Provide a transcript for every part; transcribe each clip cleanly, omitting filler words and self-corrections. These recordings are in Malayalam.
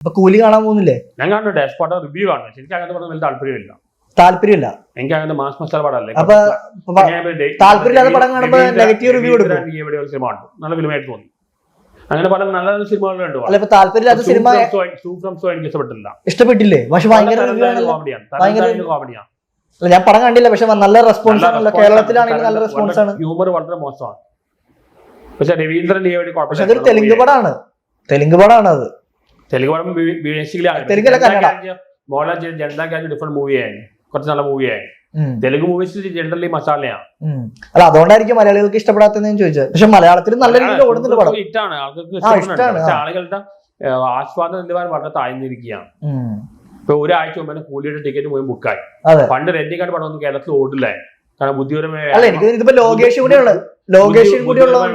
അപ്പൊ കൂലി കാണാൻ പോകുന്നില്ലേ? ഞാൻ കാണുന്നു ഡാഷ്ബോർഡ് റിവ്യൂ കാണുന്നു. എനിക്ക് അങ്ങനത്തെ പറഞ്ഞ വലിയ താല്പര്യമില്ല. എനിക്ക് അങ്ങനെ മാസ് മസാല പടമല്ലേ. അപ്പൊ താല്പര്യമില്ലാത്ത പടം കാണുമ്പോൾ നെഗറ്റീവ് റിവ്യൂ കൊടുക്കും. സിനിമ ഉണ്ട്, നല്ല ഫിലിമായിട്ട് തോന്നി. അങ്ങനെ പല നല്ല നല്ല സിനിമകളുണ്ട്. താല്പര്യമില്ലാത്ത സിനിമ എനിക്ക് ഇഷ്ടപ്പെട്ടില്ല. ഇഷ്ടപ്പെട്ടില്ലേ? പക്ഷെ ഭയങ്കര കോമഡിയാണ്. ഞാൻ പടം കണ്ടില്ല, പക്ഷെ നല്ല റെസ്പോൺസ് ആണല്ലോ. കേരളത്തിലാണെങ്കിൽ നല്ല റെസ്പോൺസ് ആണ്. ഹ്യൂമർ വളരെ മോശമാണ്. പക്ഷെ രവീന്ദ്രൻ പക്ഷെ അതൊരു തെലുങ്ക് പടമാണ്. തെലുങ്ക് പടമാണ് അത്. തെലുങ്ക് പടം മോഹൻലാൽ ജനതാ ഗാരേജ് ഡിഫറെന്റ് മൂവിയായിരുന്നു, കുറച്ച് നല്ല മൂവിയായിരുന്നു. തെലുങ്ക് മൂവീസ് ജനറലി മസാലയാണ്. അല്ല, അതുകൊണ്ടായിരിക്കും മലയാളികൾക്ക് ഇഷ്ടപ്പെടാത്തതെന്ന് ചോദിച്ചത്. പക്ഷെ മലയാളത്തിൽ നല്ല രീതിയിൽ ഓടുന്നുണ്ട് പടം. ഹിറ്റാണ്, ആളുകൾക്ക് ആളുകളുടെ ആസ്വാദന നിലവാരം വളരെ താഴ്ന്നിരിക്കുകയാണ്. ഇപ്പൊ ഒരാഴ്ച മുമ്പേ കൂലിയുടെ ടിക്കറ്റ് പോയി ബുക്കായി. പണ്ട് രജനികാന്ത് പടം ഒന്നും കേരളത്തിൽ ഓടില്ലായിരുന്നു. കാരണം ബുദ്ധിപരമായ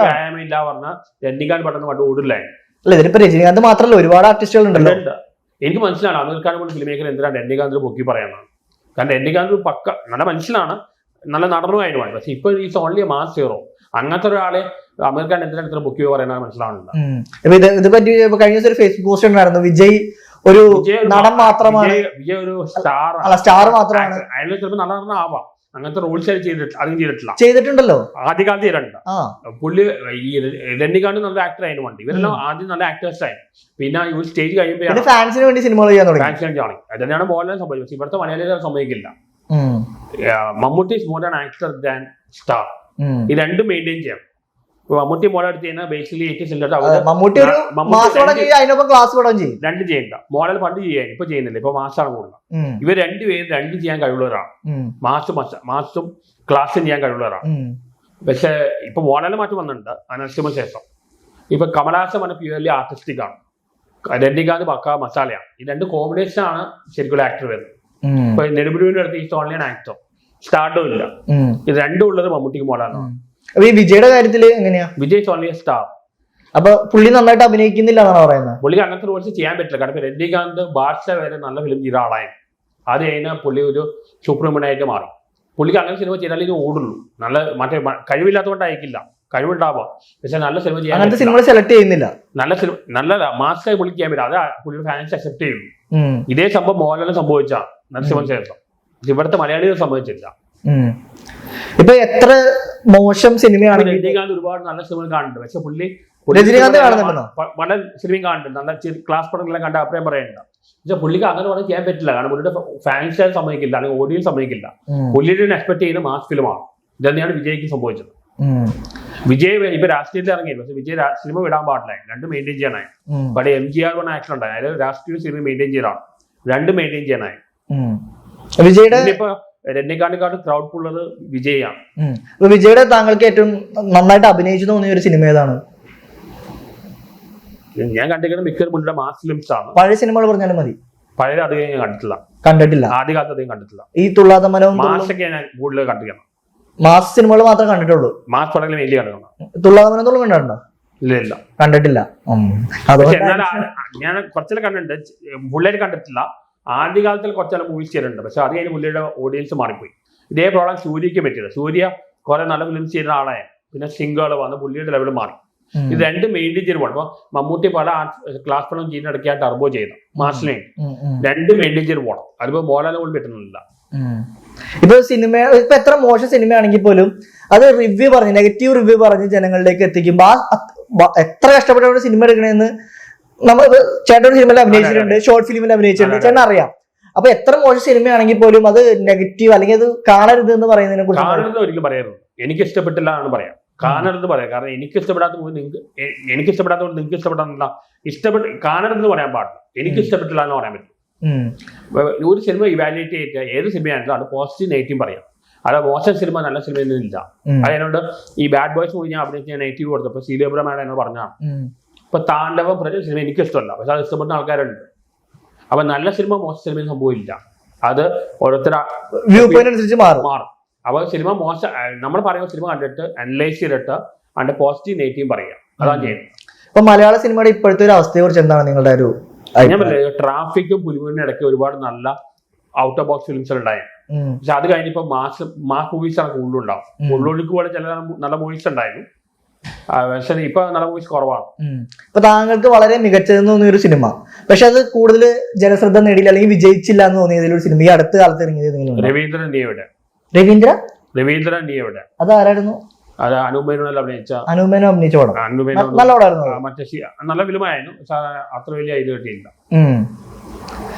വ്യായാമമില്ല പറഞ്ഞ രജനികാന്ത് പടം പണ്ട് ഓടില്ലായിരുന്നു. അല്ല, ഇതിപ്പോ രജനികാന്ത് മാത്രമല്ല, ഒരുപാട് ആർട്ടിസ്റ്റുകൾ ഉണ്ടല്ലോ. എനിക്ക് മനസ്സിലാണ് അമീർ ഖാൻ പോലെ ഫിലിം മേക്കർ എന്തിനാണ് രജനികാന്ത് പൊക്കി പറയാനാണ്. കാരണം രജനികാന്ത് പക്ക നല്ല മനുഷ്യനാണ്, നല്ല നടനുമായിരുന്നു. പക്ഷെ ഇപ്പൊ is only A mass hero. അങ്ങനത്തെ ഒരാളെ അമീർ ഖാൻ എന്തിനാണ് ഇത്ര പൊക്കി പറയാനാണ് മനസ്സിലാവുന്നില്ല. ഇതുപറ്റി കഴിഞ്ഞ ദിവസം ഒരു ഫേസ്ബുക്ക് പോസ്റ്റ് ഉണ്ടായിരുന്നു. വിജയ് ഒരു നടൻ മാത്രമാണ്, വിജയ് ഒരു സ്റ്റാർ മാത്രമാണ്. അയാൾ ചിലപ്പോൾ നടനാവാം, അങ്ങനത്തെ റോൾസ് അധികം ചെയ്തിട്ടുണ്ടല്ലോ. ആദ്യകാലത്ത് ചെയ്തിട്ടുണ്ട്. പുള്ളി ഈ രജനികാന്ത് നല്ല ആക്ടർ ആയിരുന്നു. വണ്ടി ഇവരെല്ലാം ആദ്യം നല്ല ആക്ടേഴ്സ് ആയിരുന്നു. പിന്നെ ഈ സ്റ്റേജ് കഴിയുമ്പോഴാണ് ഫാൻസിന് വേണ്ടി സിനിമകൾ ചെയ്യാൻ തുടങ്ങി. അതന്നെയാണ് മോഹൻലാൽ സംഭവിച്ചത്. ഇവിടുത്തെ മലയാളികൾ സമ്മതിക്കില്ല. Mammootty is more an actor than star. ഈ രണ്ടും മെയിൻറ്റെയിൻ ചെയ്യാം. മമ്മൂട്ടി മോഹൻലാൽ എടുത്ത് ചെയ്യുന്ന ബേസിക്കലി രണ്ടും ചെയ്യണ്ട. മോഹൻലാൽ പണ്ട് ചെയ്യാൻ ഇപ്പൊ ചെയ്യുന്നില്ല, ഇപ്പൊ മാസാണ് കൂടുതൽ. ഇവർ രണ്ടുപേരും രണ്ടും ചെയ്യാൻ കഴിവുള്ളവരാണ്. മാസും ക്ലാസ്സും ചെയ്യാൻ കഴിവുള്ളവരാണ്. പക്ഷെ ഇപ്പൊ മോഹൻലാൽ മാറ്റം വന്നിട്ടുണ്ട് അനശ്വമ ശേഷം. ഇപ്പൊ കമലഹാസൻ പറഞ്ഞ പ്യൂർലി ആർട്ടിസ്റ്റിക് ആണ്, രജനികാന്ത് പക്ക മസാലയാണ്. ഈ രണ്ട് കോമ്പിനേഷൻ ആണ് ശരിക്കും ആക്ടർ വരുന്നത്. ഇപ്പൊ നെടുമുടിയുടെ അടുത്ത് ഈ ഓൺലൈൻ ആക്ടർ സ്റ്റാർട്ടും ഇല്ല. ഇത് രണ്ടും ഉള്ളത് മമ്മൂട്ടിക്ക് മോഹൻലാലാണ്. ഈ വിജയുടെ കാര്യത്തില് എങ്ങനെയാ? Vijay only star. അപ്പൊ പുള്ളി നന്നായിട്ട് അഭിനയിക്കുന്നില്ല എന്നാണ് പറയുന്നത്. പുള്ളിക്ക് അങ്ങനത്തെ റോൾസ് ചെയ്യാൻ പറ്റില്ല. കാരണം രജനികാന്ത് ബാദ്ഷ വരെ നല്ല ഫിലിം ചെയ്ത ആളായിരുന്നു. അത് കഴിഞ്ഞാൽ പുള്ളി ഒരു സൂപ്പർമാനായിട്ട് മാറി. പുള്ളിക്ക് അങ്ങനെ സിനിമ ചെയ്താലേ ഇത് ഓടുള്ളൂ. നല്ല മറ്റേ കഴിവില്ലാത്തതുകൊണ്ടായിരിക്കില്ല, കഴിവുണ്ടാവാം. പക്ഷെ നല്ല സിനിമ ചെയ്യാൻ സെലക്ട് ചെയ്യുന്നില്ല. നല്ല സിനിമ നല്ല മാസ്കായി പുള്ളി ചെയ്യാൻ പറ്റില്ല. അത് പുള്ളിയുടെ ഫാൻസ് അക്സെപ്റ്റ് ചെയ്യുള്ളൂ. ഇതേ സംഭവം മോഹൻലാലിന് സംഭവിച്ചാണ് നരസിംഹം ശേഷം. ഇവിടുത്തെ മലയാളികൾ സംഭവിച്ചില്ല. ഇപ്പൊ എത്ര മോശം സിനിമയാണ് രജനികാന്ത് ഒരുപാട് നല്ല സിനിമ കാണുന്നുണ്ട്. പക്ഷെ രജനികാന്ത് കാണുന്നുണ്ടോ? വളരെ സിനിമയും കാണുന്നുണ്ട്, നല്ല ക്ലാസ് പടങ്ങളെല്ലാം കണ്ട അഭിപ്രായം പറയുന്നുണ്ട്. പക്ഷെ പുള്ളിക്ക് അങ്ങനെ പറഞ്ഞ് ചെയ്യാൻ പറ്റില്ല. കാരണം പുള്ളിയുടെ ഫാൻസ് സമ്മതിക്കില്ല, അല്ലെങ്കിൽ ഓഡിയൻസ് സമ്മതിക്കില്ല. പുള്ളിയുടെ എക്സ്പെക്ട് ചെയ്യുന്ന മാസ് ഫിലിമാണ്. ഇതന്നെയാണ് വിജയ്ക്ക് സംഭവിച്ചത്. വിജയ് ഇപ്പൊ രാഷ്ട്രീയത്തിൽ ഇറങ്ങിയത്, പക്ഷെ വിജയ് സിനിമ വിടാൻ പാടില്ല, രണ്ടും മെയിൻറ്റെയിൻ ചെയ്യാനായി. പഴയ MGR പറഞ്ഞ ആക്ഷൻ ഉണ്ടായി, അതായത് രാഷ്ട്രീയ സിനിമ മെയിൻറ്റെയിൻ ചെയ്താണ്, രണ്ടും മെയിൻറ്റെയിൻ ചെയ്യാനായി. വിജയുടെ ഇപ്പൊ രജനികാന്തിനെക്കാട്ടും ക്രൗഡ് ഉള്ളത് വിജയാണ്. വിജയുടെ താങ്കൾക്ക് ഏറ്റവും നന്നായിട്ട് അഭിനയിച്ചു തോന്നിയ ഒരു സിനിമ ഏതാണ്? ഞാൻ കണ്ടിരിക്കുന്നത് മിക്ക പുള്ളിയുടെ മാസ് ഫിലിംസ് ആണ്. പഴയ സിനിമകൾ പറഞ്ഞാലും മതി. പഴയ അധികം ഞാൻ കണ്ടിട്ടില്ല. ആദ്യകാലത്ത് അധികം കണ്ടിട്ടില്ല. ഈ തുള്ളാത്ത മനവും മാസൊക്കെ ഞാൻ കൂടുതൽ കണ്ടിരിക്കണം. മാസ് സിനിമകൾ മാത്രമേ കണ്ടിട്ടുള്ളൂ. മാസ് പടങ്ങൾ വലിയ കണ്ടിട്ടുണ്ട്. തുള്ളാത്ത മനം കണ്ടിട്ടുണ്ടോ? ഇല്ല, കണ്ടിട്ടില്ല. ഞാൻ കുറച്ചെല്ലാം കണ്ടിട്ടുണ്ട്, പുള്ളിയെ കണ്ടിട്ടില്ല. ആദ്യകാലത്തിൽ കുറച്ചെല്ലാം മൂവീസ് ചെയ്തിട്ടുണ്ട്. പക്ഷെ അത് കഴിഞ്ഞ് പുള്ളിയുടെ ഓഡിയൻസ് മാറിപ്പോയി. ഇതേ പ്രോബ്ലം സൂര്യക്ക് പറ്റിയത്. സൂര്യ കുറെ നല്ല ഫിലിംസ് ചെയ്യുന്ന ആളായ, പിന്നെ സിംഗുകൾ വന്ന് പുള്ളിയുടെ ലെവൽ മാറി. ഇത് രണ്ടും മെയിൻറ്റെയിൻ ചെയ്ത് പോകണം. അപ്പൊ മമ്മൂട്ടി പല ക്ലാസ് പടം ചെയ്യുന്ന ഇടയ്ക്കാണ് ടർബോ ചെയ്യുന്നത്, മാസിനെ രണ്ടും മെയിൻറ്റെയിൻ ചെയ്ത് പോകണം. അതിപ്പോ മോഹൻലാൽ പോലും പറ്റുന്നില്ല. ഇപ്പൊ സിനിമ ഇപ്പൊ എത്ര മോശം സിനിമയാണെങ്കിൽ പോലും അത് റിവ്യൂ പറഞ്ഞ്, നെഗറ്റീവ് റിവ്യൂ പറഞ്ഞ് ജനങ്ങളിലേക്ക് എത്തിക്കുമ്പോ എത്ര കഷ്ടപ്പെട്ടാണ് സിനിമ എടുക്കണേന്ന് നമ്മൾ ചേട്ടൻ സിനിമയിൽ അഭിനയിച്ചിട്ടുണ്ട്, ഷോർട്ട് ഫിലിമിൽ അഭിനയിച്ചിട്ടുണ്ട്, ചേട്ടൻ അറിയാം. അപ്പൊ എത്ര മോശം സിനിമയാണെങ്കിൽ പോലും അത് നെഗറ്റീവ് അല്ലെങ്കിൽ അത് കാണരുത് എന്ന് പറയുന്നതിനെ കുറിച്ച് ഒരിക്കലും പറയരുത്. എനിക്ക് ഇഷ്ടപ്പെട്ടില്ല എന്ന് പറയാം, കാണരുത് പറയാം. കാരണം എനിക്ക് ഇഷ്ടപ്പെടാത്ത മൂവി എനിക്ക് ഇഷ്ടപ്പെടാത്തതുകൊണ്ട് നിങ്ങൾക്ക് ഇഷ്ടപ്പെടാന്നില്ല. കാണരുതെന്ന് പറയാൻ പാടില്ല, എനിക്ക് ഇഷ്ടപ്പെട്ടില്ല എന്ന് പറയാൻ പറ്റും. ഒരു സിനിമ ഇവാലുവേറ്റ് ചെയ്തിട്ട് ഏത് സിനിമയാണെങ്കിലും അത് പോസിറ്റീവ് നെഗറ്റീവ് പറയാം. അത് മോശം സിനിമ നല്ല സിനിമയൊന്നും ഇല്ല. അതിനോട് ഈ ബാഡ് ബോയ്സ് മൂവി ഞാൻ അഭിനയിച്ച് ഞാൻ നെഗറ്റീവ് കൊടുത്തപ്പോൾ സീലിയബ്രമാഡ് എന്നോട് പറഞ്ഞാണ്. ഇപ്പൊ താണ്ഡവം സിനിമ എനിക്ക് ഇഷ്ടമല്ല, പക്ഷെ അത് ഇഷ്ടപ്പെടുന്ന ആൾക്കാരുണ്ട്. അപ്പൊ നല്ല സിനിമ മോശം സിനിമയും സംഭവമില്ല, അത് ഓരോരുത്തർ വ്യൂ പോയിന്റ് അനുസരിച്ച് മാറും. അപ്പൊ സിനിമ മോശം നമ്മൾ പറയുന്ന സിനിമ കണ്ടിട്ട് അനലൈസ് ചെയ്തിട്ട് അതിന്റെ പോസിറ്റീവ് നെഗറ്റീവ് പറയാം, അതാണ് ചെയ്യുന്നത്. ഇപ്പൊ മലയാള സിനിമയുടെ ഇപ്പോഴത്തെ ഒരു അവസ്ഥയെ കുറിച്ച് എന്താണ് നിങ്ങളുടെ ഒരു? ഞാൻ പറഞ്ഞത് ട്രാഫിക്കും പുലിമുരിനും ഇടയ്ക്ക് ഒരുപാട് നല്ല ഔട്ട് ഓഫ് ബോക്സ് ഫിലിംസ് ഉണ്ടായിരുന്നു. പക്ഷെ അത് കഴിഞ്ഞപ്പോ മാസ് മൂവീസ് ആണ് കൂടുതലുണ്ടാവും. ഉള്ളൊഴുക്ക് പോലെ ചില നല്ല മൂവീസ് ഉണ്ടായിരുന്നു. പക്ഷെ ഇപ്പൊ നല്ല മൂവീസ് കുറവാണ്. ഇപ്പൊ താങ്കൾക്ക് വളരെ മികച്ചതെന്ന് തോന്നിയ ഒരു സിനിമ, പക്ഷെ അത് കൂടുതൽ ജനശ്രദ്ധ നേടിയില്ല അല്ലെങ്കിൽ വിജയിച്ചില്ല എന്ന് തോന്നിയതിൽ ഒരു സിനിമ ഈ അടുത്ത കാലത്ത് ഇറങ്ങിയത് രവീന്ദ്രൻ നീ എവിടെ? രവീന്ദ്രൻ നീ എവിടെ? അത് ആരായിരുന്നു? അത് അനുപമേനോട് അഭിനയിച്ച അഭിനയിച്ച പടം. അനുപമേനോ നല്ല പടമായിരുന്നു. മറ്റേ നല്ല ഫിലിമായിരുന്നു, അത്ര വലിയ ഇത് കിട്ടിയില്ല.